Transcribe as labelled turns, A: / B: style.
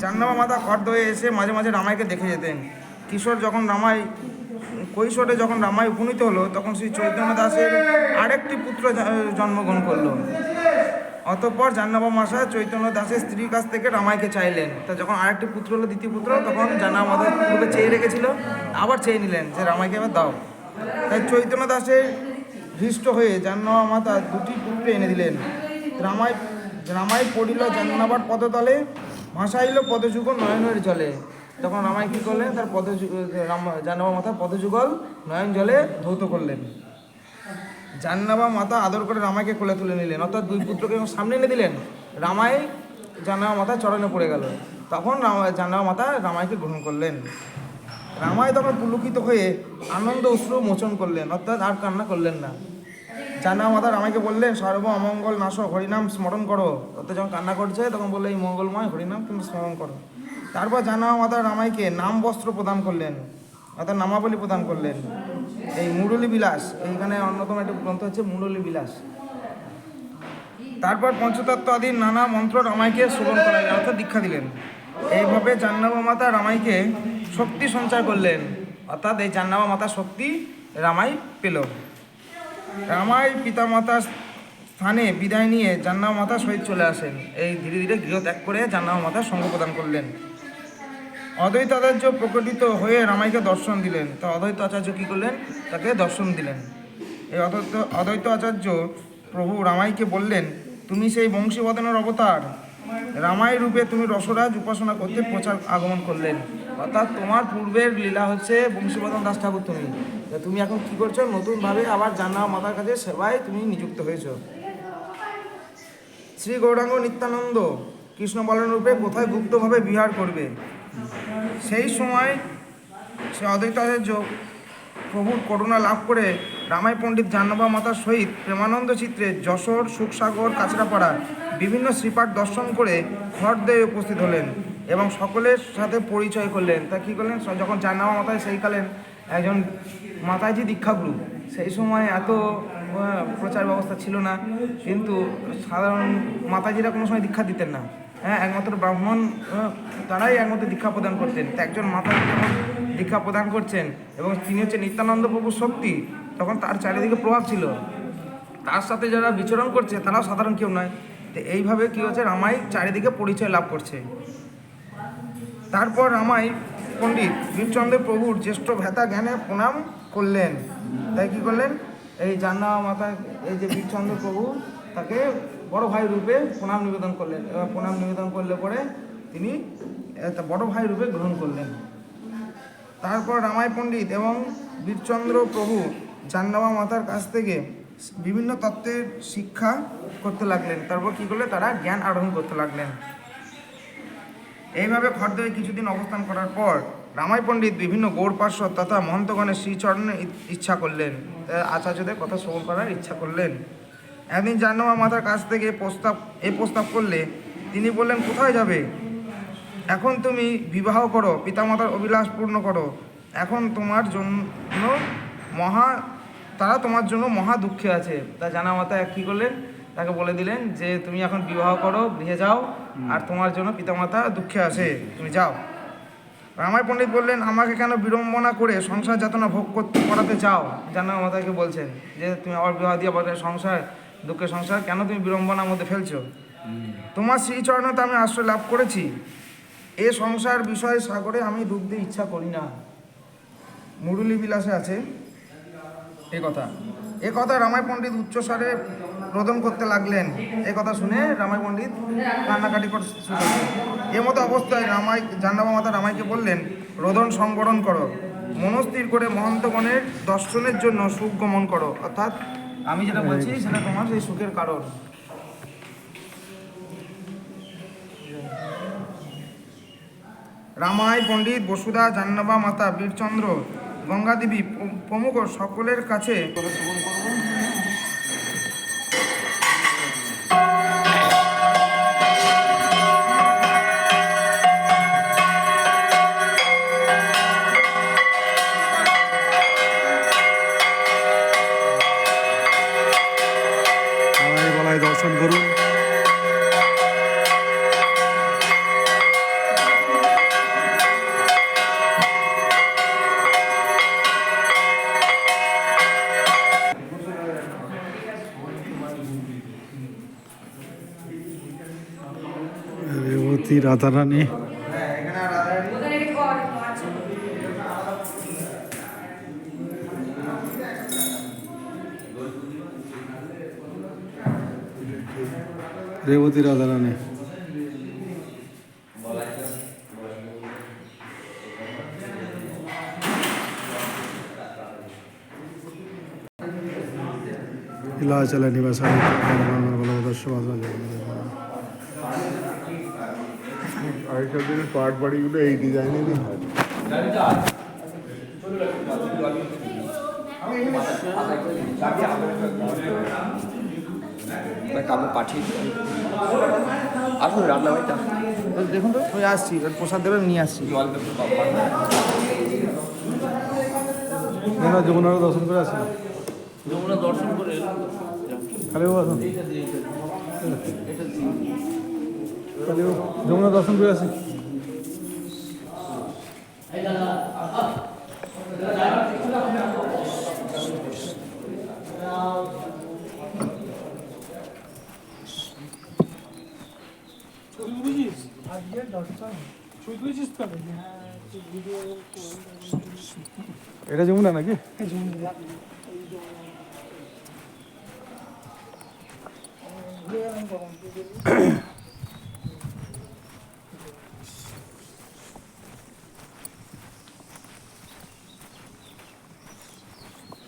A: চান্নামা মাতা খড় হয়ে এসে মাঝে মাঝে রামাইকে দেখে যেতেন। কৈশোরে যখন রামাই উপনীত হলো, তখন শ্রী চৈতন্য দাসের আরেকটি পুত্র জন্মগ্রহণ করলো। অতঃপর জাহ্নবী মাতা চৈতন্য দাসের স্ত্রীর কাছ থেকে রামাইকে চাইলেন। তা যখন আরেকটি পুত্র হলো, দ্বিতীয় পুত্র, তখন জাহ্নবী মাতা পূর্বে চেয়ে রেখেছিল, আবার চেয়ে নিলেন যে রামাইকে এবার দাও। তাই চৈতন্য দাসের হৃষ্ট হয়ে জাহ্নবী মাতা দুটি পুত্র এনে দিলেন। রামাই পড়িল জাহ্নবার পদতলে, ভাসাইল পদযুগল নয়নের জলে। তখন রামাই কী করলেন? তার জাহ্নবী মাতার পদযুগল নয়ন জলে ধৌত করলেন। জাহ্নবী মাতা আদর করে রামাইকে কোলে তুলে নিলেন, অর্থাৎ দুই পুত্রকে সামনে এনে দিলেন। রামাই জাহ্নবী মাতার চরণে পড়ে গেল। তখন জাহ্নবী মাতা রামাইকে গ্রহণ করলেন। রামাই তখন পুলকিত হয়ে আনন্দ অশ্রু মোচন করলেন, অর্থাৎ আর কান্না করলেন না। জাহ্নবী মাতা রামাইকে বললেন, সর্ব অমঙ্গল নাশক হরিনাম স্মরণ করো। অর্থাৎ যখন কান্না করছে তখন বললে, এই মঙ্গলময় হরিনাম তুমি স্মরণ করো। তারপর জাহ্নবী মাতা রামাইকে নাম বস্ত্র প্রদান করলেন, অর্থাৎ নামাবলী প্রদান করলেন। এই মুরলী বিলাস, এইখানে অন্যতম একটি গ্রন্থ হচ্ছে মুরলী বিলাস। তারপর পঞ্চতত্ত্ব আদি নানা মন্ত্র রামাইকে শ্রবণ করালেন, অর্থাৎ দীক্ষা দিলেন। এইভাবে জাহ্নবী মাতা রামাইকে শক্তি সঞ্চার করলেন, অর্থাৎ এই জাহ্নবী মাতার শক্তি রামাই পেল। রামাই পিতামাতার স্থানে বিদায় নিয়ে জাহ্নবী মাতার সহিত চলে আসেন। এই ধীরে ধীরে গৃহ ত্যাগ করে জাহ্নবী মাতার সঙ্গ প্রদান করলেন। অদ্বৈত আচার্য প্রকটিত হয়ে রামাইকে দর্শন দিলেন। তা অদ্বৈত আচার্য কী করলেন? তাকে দর্শন দিলেন। এই অদ্বৈত আচার্য প্রভু রামাইকে বললেন, তুমি সেই বংশীবদনের অবতার। রামাই রূপে তুমি রসরাজ উপাসনা করতে আগমন করলেন, অর্থাৎ তোমার পূর্বের লীলা হচ্ছে বংশীবদন দাস ঠাকুর। তুমি এখন কি করছো? নতুনভাবে আবার জাহ্নবী মাতার কাছে সেবায় তুমি নিযুক্ত হয়েছ। শ্রী গৌরাঙ্গ নিত্যানন্দ কৃষ্ণ বলরাম রূপে কোথায় গুপ্তভাবে বিহার করবে। সেই সময় সে অদ্বৈতাচার্য প্রভুর করুণা লাভ করে রামাই পণ্ডিত জাহ্নবী মাতার সহিত প্রেমানন্দ চিত্রে যশোর, সুখসাগর, কাছড়াপাড়া বিভিন্ন শ্রীপাঠ দর্শন করে খড়দয়ে উপস্থিত হলেন এবং সকলের সাথে পরিচয় করলেন। তা কী করলেন? যখন জাহ্নবী মাতায় সেইকালেন একজন মাতাজি দীক্ষাগুরু, সেই সময় এত প্রচার ব্যবস্থা ছিল না, কিন্তু সাধারণ মাতাজিরা কোনো সময় দীক্ষা দিতেন না। একমাত্র ব্রাহ্মণ তারাই একমাত্র দীক্ষা প্রদান করতেন। তো একজন মাতাজি যখন দীক্ষা প্রদান করছেন এবং তিনি হচ্ছে নিত্যানন্দ প্রভুর শক্তি, তখন তার চারিদিকে প্রভাব ছিল, তার সাথে যারা বিচরণ করছে তারাও সাধারণ কেউ নয়। তো এইভাবে কী হচ্ছে? রামাই চারিদিকে পরিচয় লাভ করছে। তারপর রামাই পণ্ডিত বীরচন্দ্র প্রভুর জ্যেষ্ঠ ভ্রাতা জ্ঞানে প্রণাম করলেন। তাই কী করলেন? এই জাহ্নবী মাতা, এই যে বীরচন্দ্র প্রভু, তাকে বড় ভাই রূপে প্রণাম নিবেদন করলেন। এবার প্রণাম নিবেদন করলে পরে তিনি বড় ভাই রূপে গ্রহণ করলেন। তারপর রামাই পণ্ডিত এবং বীরচন্দ্র প্রভু জাহ্নবী মাতার কাছ থেকে বিভিন্ন তত্ত্বের শিক্ষা করতে লাগলেন। তারপর কী করলে? তারা জ্ঞান আহরণ করতে লাগলেন। এইভাবে খড়দহে কিছুদিন অবস্থান করার পর রামাই পণ্ডিত বিভিন্ন গৌড় পার্শ্বদ তথা মহন্তগণের শ্রীচরণে ইচ্ছা করলেন, আচার্যদের কথা শ্রবণ করার ইচ্ছা করলেন। একদিন জাহ্নবী মাতার কাছ থেকে প্রস্তাব করলে তিনি বললেন, কোথায় যাবে? এখন তুমি বিবাহ করো, পিতামাতার অভিলাষ পূর্ণ করো। এখন তারা তোমার জন্য মহা দুঃখে আছে। তা জাহ্নবী মাতা কী করলেন? তাকে বলে দিলেন যে তুমি এখন বিবাহ করো, গৃহে যাও, আর তোমার জন্য পিতামাতা দুঃখে আছে, তুমি যাও। রামাই পণ্ডিত বললেন, আমাকে কেন বিড়ম্বনা করে সংসার যাতনা ভোগ করাতে চাও? জাহ্নবী মাতাকে বলছেন যে তুমি আবার বিবাহ দিয়ে আবার সংসার, দুঃখের সংসার কেন তুমি বিড়ম্বনার মধ্যে ফেলছো? তোমার শ্রীচরণে তো আমি আশ্রয় লাভ করেছি, এ সংসার বিষয় সাগরে আমি ডুবতে ইচ্ছা করি না। মুরলী বিলাসে আছে এ কথা রামাই পণ্ডিত উচ্চস্বরে রোদন করতে লাগলেন। এ কথা শুনে রামাই পণ্ডিত কান্নাকাটি করতে শুরু করলেন। এ মতো অবস্থায় জাহ্নবী মাতা রামাইকে বললেন, রোদন সংবরণ করো, মনস্থির করে মহন্তগণের দর্শনের জন্য সুখ গমন করো। অর্থাৎ আমি যেটা বলছি সেটা তোমার সেই সুখের কারণ। রামাই পণ্ডিত, বসুধা, জাহ্নবী মাতা, বীরচন্দ্র, গঙ্গাদেবী প্রমুখ সকলের কাছে
B: দর্শন করুন। রাধারানী।
A: হ্যাঁ এখানে রাধারানী
B: রেবতী রাধারানী। ইলাচল নিবাসায়
C: আগেকার দিনের পাট বাড়িগুলো এই ডিজাইনেরই হয়।
D: কাউকে পাঠিয়ে আসুন রান্না বাড়িটা
A: দেখুন তো ওই আসছি এবার প্রসাদ দেবেন নিয়ে আসছি।
B: যমুনার দর্শন করে আসেন।
D: যমুনা দর্শন করে
B: কালীবাবু আসুন, কালীবাবু যমুনা দর্শন করে আসি। এটা যমুনা নাকি?